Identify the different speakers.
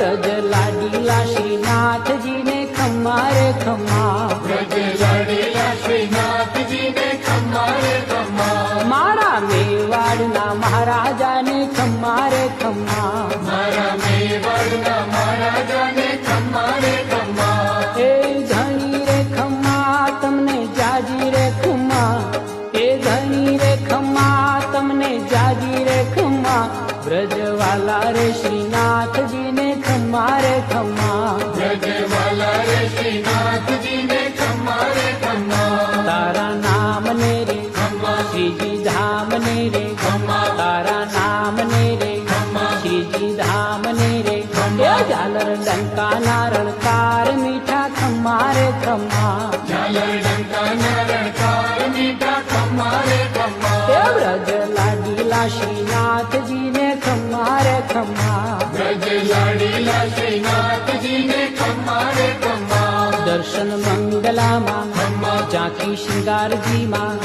Speaker 1: વ્રજ લાડીલા શ્રીનાથજી ને ખમ્મા રે ખમ્મા,
Speaker 2: વ્રજ લાડેલા શ્રીનાથજી ને ખમ્મા રે ખમ્મા,
Speaker 1: મારા મેવાડના મહારાજાને ખમ્મા રે ખમ્મા,
Speaker 2: મારા મેવાડના મહારાજાને ખમ્મા રે ખમ્મા,
Speaker 1: એ ધણી રે ખમ્મા તમને જાજી રે ખમ્મા, એ ધણી રે ખમ્મા તમને જાજી રે ખમ્મા, વ્રજવાલા રે શ્રીનાથજી ને ખમ્મા રે ખમ્મા,
Speaker 2: વ્રજવાલા રે શ્રીનાથજી ને ખમ્મા રે ખમ્મા,
Speaker 1: તારા નામ ને રે
Speaker 2: ખમ્મા
Speaker 1: શ્રીજી ધામ ને રે
Speaker 2: ખમ્મા,
Speaker 1: તારા નામ ને રે
Speaker 2: ખમ્મા
Speaker 1: શ્રીજી ધામ ને રે એ ઝાલર ડંકાના રણકાર મીઠા ખમ્મા રે ખમ્મા,
Speaker 2: ઝાલર ડંકાના રણકાર મીઠા ખમ્મા રે ખમ્મા,
Speaker 1: એ વ્રજ લાડીલા શ્રીનાથજી ને ખમ્મા રે ખમ્મા,
Speaker 2: વ્રજ લાડીલા શ્રીનાથજી ને ખમ્મા રે ખમ્મા,
Speaker 1: દર્શન મંગલામાં
Speaker 2: ખમ્મા
Speaker 1: ઝાંખી શૃંગારજીમાં